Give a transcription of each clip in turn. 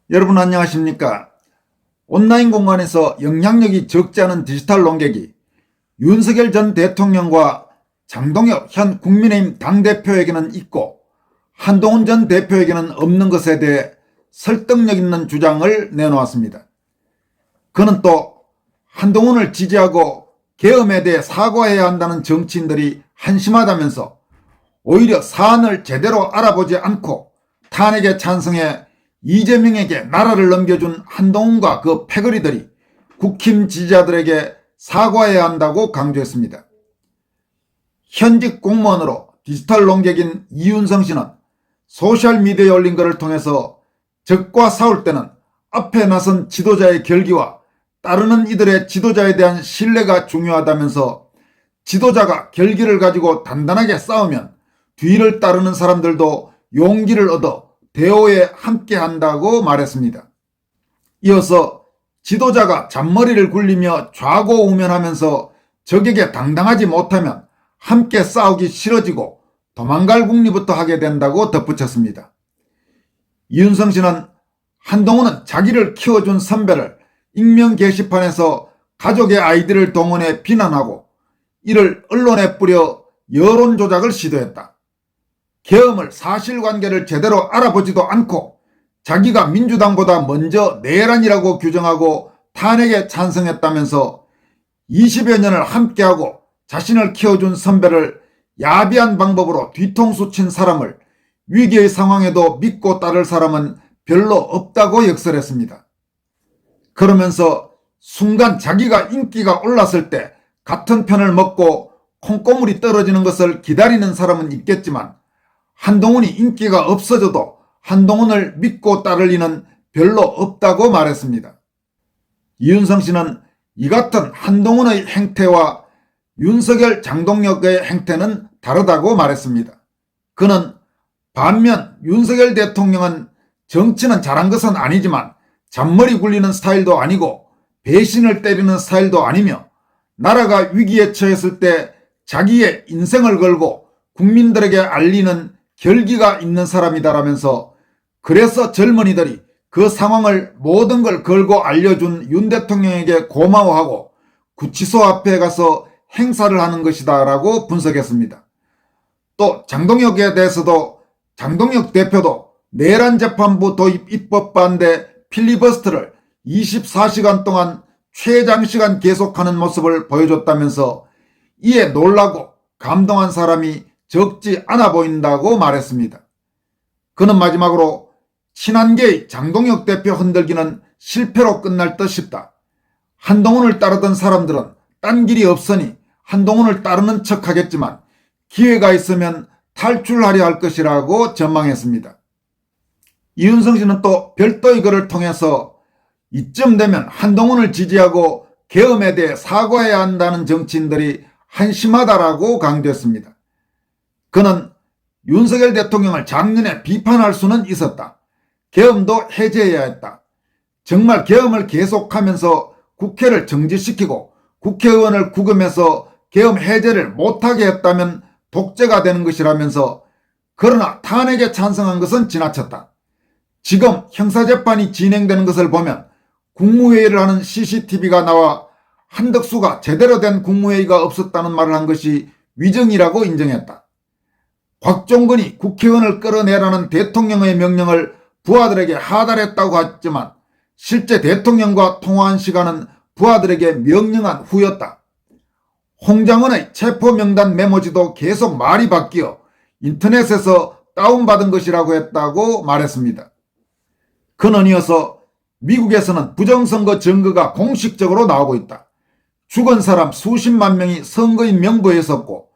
여러분 안녕하십니까? 온라인 공간에서 영향력이 적지 않은 디지털 논객이 윤석열 전 대통령과 장동혁 현 국민의힘 당대표에게는 있고 한동훈 전 대표에게는 없는 것에 대해 설득력 있는 주장을 내놓았습니다. 그는 또 한동훈을 지지하고 계엄에 대해 사과해야 한다는 정치인들이 한심하다면서 오히려 사안을 제대로 알아보지 않고 탄핵에 찬성해 이재명에게 나라를 넘겨준 한동훈과 그 패거리들이 국힘 지지자들에게 사과해야 한다고 강조했습니다. 현직 공무원으로 디지털 논객인 이윤성 씨는 소셜미디어에 올린 글을 통해서 적과 싸울 때는 앞에 나선 지도자의 결기와 따르는 이들의 지도자에 대한 신뢰가 중요하다면서 지도자가 결기를 가지고 단단하게 싸우면 뒤를 따르는 사람들도 용기를 얻어 대오에 함께한다고 말했습니다. 이어서 지도자가 잔머리를 굴리며 좌고우면하면서 적에게 당당하지 못하면 함께 싸우기 싫어지고 도망갈 궁리부터 하게 된다고 덧붙였습니다. 이윤성 씨는 한동훈은 자기를 키워준 선배를 익명 게시판에서 가족의 아이들을 동원해 비난하고 이를 언론에 뿌려 여론 조작을 시도했다. 계엄을 사실관계를 제대로 알아보지도 않고 자기가 민주당보다 먼저 내란이라고 규정하고 탄핵에 찬성했다면서 20여 년을 함께하고 자신을 키워준 선배를 야비한 방법으로 뒤통수 친 사람을 위기의 상황에도 믿고 따를 사람은 별로 없다고 역설했습니다. 그러면서 순간 자기가 인기가 올랐을 때 같은 편을 먹고 콩고물이 떨어지는 것을 기다리는 사람은 있겠지만 한동훈이 인기가 없어져도 한동훈을 믿고 따를 리는 별로 없다고 말했습니다. 이윤성 씨는 이 같은 한동훈의 행태와 윤석열 장동혁의 행태는 다르다고 말했습니다. 그는 반면 윤석열 대통령은 정치는 잘한 것은 아니지만 잔머리 굴리는 스타일도 아니고 배신을 때리는 스타일도 아니며 나라가 위기에 처했을 때 자기의 인생을 걸고 국민들에게 알리는 결기가 있는 사람이다라면서 그래서 젊은이들이 그 상황을 모든 걸 걸고 알려준 윤 대통령에게 고마워하고 구치소 앞에 가서 행사를 하는 것이다 라고 분석했습니다. 또 장동혁에 대해서도 장동혁 대표도 내란 재판부 도입 입법 반대 필리버스터를 24시간 동안 최장시간 계속하는 모습을 보여줬다면서 이에 놀라고 감동한 사람이 적지 않아 보인다고 말했습니다. 그는 마지막으로 친한계의 장동혁 대표 흔들기는 실패로 끝날 듯 싶다. 한동훈을 따르던 사람들은 딴 길이 없으니 한동훈을 따르는 척 하겠지만 기회가 있으면 탈출하려 할 것이라고 전망했습니다. 이윤성 씨는 또 별도의 글을 통해서 이쯤 되면 한동훈을 지지하고 계엄에 대해 사과해야 한다는 정치인들이 한심하다라고 강조했습니다. 그는 윤석열 대통령을 작년에 비판할 수는 있었다. 계엄도 해제해야 했다. 정말 계엄을 계속하면서 국회를 정지시키고 국회의원을 구금해서 계엄 해제를 못하게 했다면 독재가 되는 것이라면서 그러나 탄핵에 찬성한 것은 지나쳤다. 지금 형사재판이 진행되는 것을 보면 국무회의를 하는 CCTV가 나와 한덕수가 제대로 된 국무회의가 없었다는 말을 한 것이 위증이라고 인정했다. 곽종근이 국회의원을 끌어내라는 대통령의 명령을 부하들에게 하달했다고 했지만 실제 대통령과 통화한 시간은 부하들에게 명령한 후였다. 홍장원의 체포명단 메모지도 계속 말이 바뀌어 인터넷에서 다운받은 것이라고 했다고 말했습니다. 그는 이어서 미국에서는 부정선거 증거가 공식적으로 나오고 있다. 죽은 사람 수십만 명이 선거인 명부에 있었고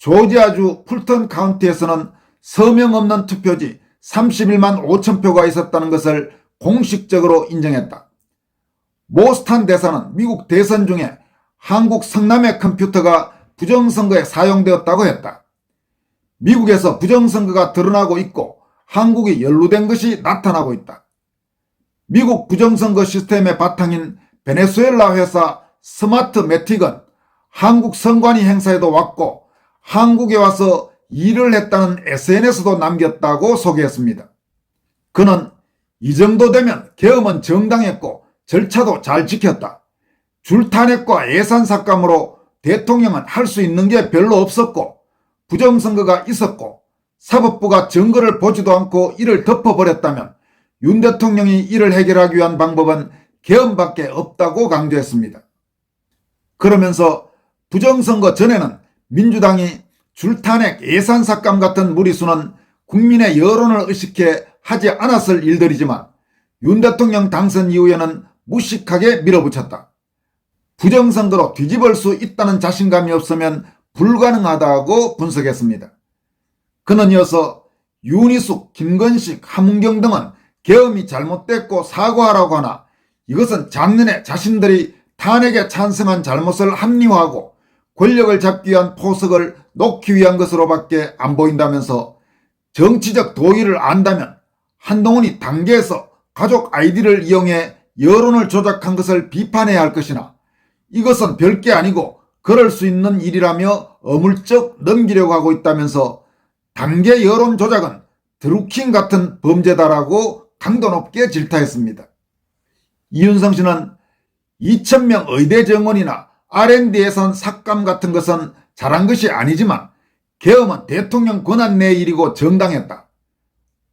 조지아주 풀턴 카운티에서는 서명 없는 투표지 31만 5천 표가 있었다는 것을 공식적으로 인정했다. 모스탄 대사는 미국 대선 중에 한국 성남의 컴퓨터가 부정선거에 사용되었다고 했다. 미국에서 부정선거가 드러나고 있고 한국이 연루된 것이 나타나고 있다. 미국 부정선거 시스템의 바탕인 베네수엘라 회사 스마트매틱은 한국 선관위 행사에도 왔고 한국에 와서 일을 했다는 SNS도 남겼다고 소개했습니다. 그는 이 정도 되면 계엄은 정당했고 절차도 잘 지켰다. 줄탄핵과 예산 삭감으로 대통령은 할 수 있는 게 별로 없었고 부정선거가 있었고 사법부가 증거를 보지도 않고 이를 덮어버렸다면 윤 대통령이 이를 해결하기 위한 방법은 계엄밖에 없다고 강조했습니다. 그러면서 부정선거 전에는 민주당이 줄탄핵 예산 삭감 같은 무리수는 국민의 여론을 의식해 하지 않았을 일들이지만 윤 대통령 당선 이후에는 무식하게 밀어붙였다. 부정선거로 뒤집을 수 있다는 자신감이 없으면 불가능하다고 분석했습니다. 그는 이어서 윤희숙, 김건식, 함은경 등은 계엄이 잘못됐고 사과하라고 하나 이것은 작년에 자신들이 탄핵에 찬성한 잘못을 합리화하고 권력을 잡기 위한 포석을 놓기 위한 것으로밖에 안 보인다면서 정치적 도의를 안다면 한동훈이 당계에서 가족 아이디를 이용해 여론을 조작한 것을 비판해야 할 것이나 이것은 별게 아니고 그럴 수 있는 일이라며 어물쩍 넘기려고 하고 있다면서 당계 여론 조작은 드루킹 같은 범죄다라고 강도 높게 질타했습니다. 이윤성 씨는 2,000명 의대 정원이나 R&D 예산 삭감 같은 것은 잘한 것이 아니지만 계엄은 대통령 권한 내 일이고 정당했다.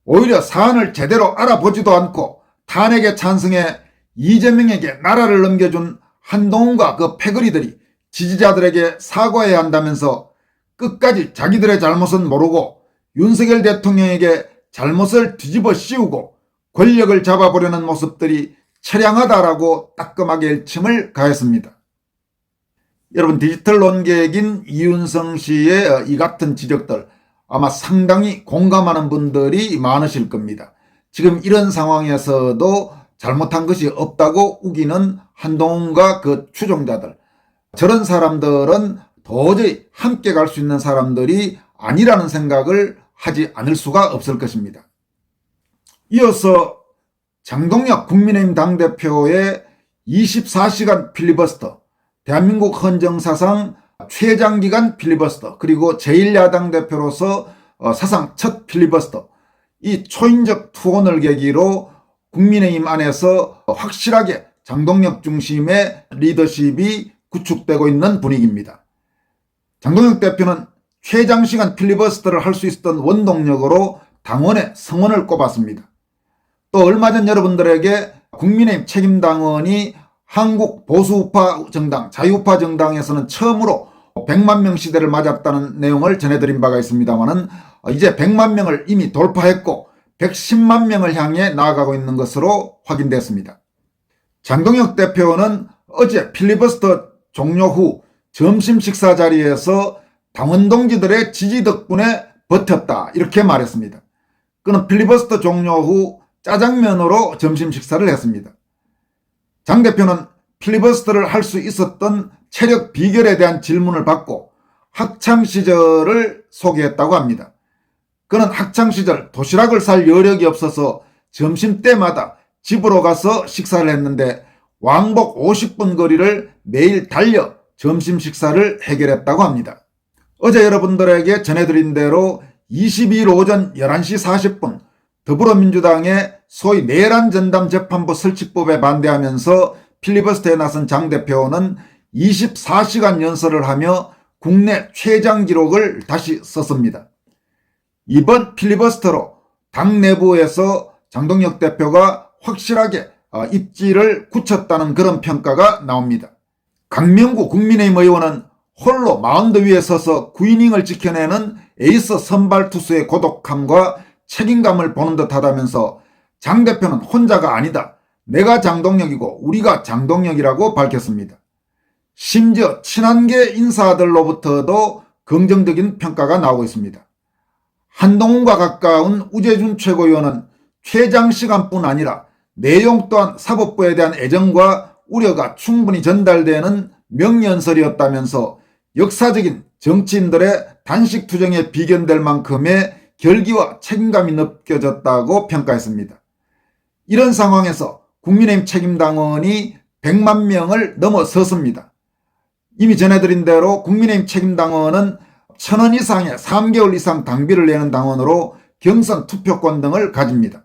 오히려 사안을 제대로 알아보지도 않고 탄핵에 찬성해 이재명에게 나라를 넘겨준 한동훈과 그 패거리들이 지지자들에게 사과해야 한다면서 끝까지 자기들의 잘못은 모르고 윤석열 대통령에게 잘못을 뒤집어 씌우고 권력을 잡아보려는 모습들이 처량하다라고 따끔하게 일침을 가했습니다. 여러분, 디지털 논객인 이윤성 씨의 이 같은 지적들 아마 상당히 공감하는 분들이 많으실 겁니다. 지금 이런 상황에서도 잘못한 것이 없다고 우기는 한동훈과 그 추종자들, 저런 사람들은 도저히 함께 갈 수 있는 사람들이 아니라는 생각을 하지 않을 수가 없을 것입니다. 이어서 장동혁 국민의힘 당대표의 24시간 필리버스터, 대한민국 헌정사상 최장기간 필리버스터, 그리고 제1야당 대표로서 사상 첫 필리버스터, 이 초인적 투혼을 계기로 국민의힘 안에서 확실하게 장동혁 중심의 리더십이 구축되고 있는 분위기입니다. 장동혁 대표는 최장시간 필리버스터를 할 수 있었던 원동력으로 당원의 성원을 꼽았습니다. 또 얼마 전 여러분들에게 국민의힘 책임당원이 한국 보수우파 정당, 자유우파 정당에서는 처음으로 100만 명 시대를 맞았다는 내용을 전해드린 바가 있습니다만은 이제 100만 명을 이미 돌파했고 110만 명을 향해 나아가고 있는 것으로 확인됐습니다. 장동혁 대표는 어제 필리버스터 종료 후 점심 식사 자리에서 당원 동지들의 지지 덕분에 버텼다, 이렇게 말했습니다. 그는 필리버스터 종료 후 짜장면으로 점심 식사를 했습니다. 장 대표는 필리버스터를 할 수 있었던 체력 비결에 대한 질문을 받고 학창시절을 소개했다고 합니다. 그는 학창시절 도시락을 살 여력이 없어서 점심때마다 집으로 가서 식사를 했는데 왕복 50분 거리를 매일 달려 점심 식사를 해결했다고 합니다. 어제 여러분들에게 전해드린 대로 22일 오전 11시 40분 더불어민주당의 소위 내란 전담 재판부 설치법에 반대하면서 필리버스터에 나선 장 대표는 24시간 연설을 하며 국내 최장 기록을 다시 썼습니다. 이번 필리버스터로 당 내부에서 장동혁 대표가 확실하게 입지를 굳혔다는 그런 평가가 나옵니다. 강명구 국민의힘 의원은 홀로 마운드 위에 서서 9이닝을 지켜내는 에이스 선발 투수의 고독함과 책임감을 보는 듯하다면서 장 대표는 혼자가 아니다, 내가 장동혁이고 우리가 장동혁이라고 밝혔습니다. 심지어 친한계 인사들로부터도 긍정적인 평가가 나오고 있습니다. 한동훈과 가까운 우재준 최고위원은 최장시간뿐 아니라 내용 또한 사법부에 대한 애정과 우려가 충분히 전달되는 명연설이었다면서 역사적인 정치인들의 단식 투쟁에 비견될 만큼의 결기와 책임감이 느껴졌다고 평가했습니다. 이런 상황에서 국민의힘 책임당원이 100만 명을 넘어섰습니다. 이미 전해드린 대로 국민의힘 책임당원은 1,000원 이상의 3개월 이상 당비를 내는 당원으로 경선 투표권 등을 가집니다.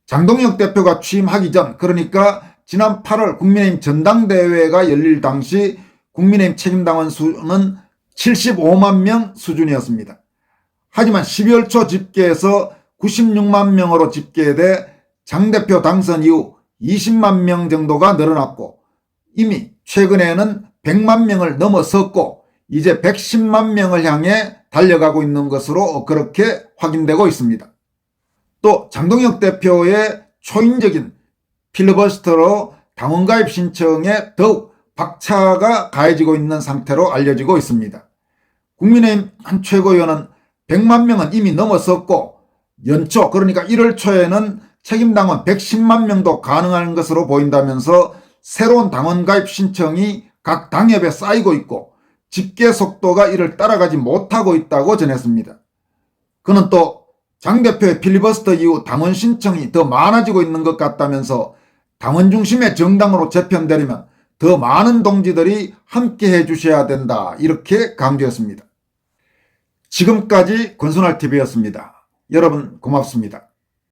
장동혁 대표가 취임하기 전, 그러니까 지난 8월 국민의힘 전당대회가 열릴 당시 국민의힘 책임당원 수는 75만 명 수준이었습니다. 하지만 12월 초 집계에서 96만 명으로 집계돼 장 대표 당선 이후 20만 명 정도가 늘어났고, 이미 최근에는 100만 명을 넘어섰고 이제 110만 명을 향해 달려가고 있는 것으로 그렇게 확인되고 있습니다. 또 장동혁 대표의 초인적인 필리버스터로 당원가입 신청에 더욱 박차가 가해지고 있는 상태로 알려지고 있습니다. 국민의힘 한 최고위원은 100만 명은 이미 넘어섰고 연초, 그러니까 1월 초에는 책임당원 110만 명도 가능한 것으로 보인다면서 새로운 당원가입 신청이 각 당협에 쌓이고 있고 집계 속도가 이를 따라가지 못하고 있다고 전했습니다. 그는 또 장 대표의 필리버스터 이후 당원 신청이 더 많아지고 있는 것 같다면서 당원 중심의 정당으로 재편되려면 더 많은 동지들이 함께 해주셔야 된다, 이렇게 강조했습니다. 지금까지 권순할TV였습니다. 여러분 고맙습니다.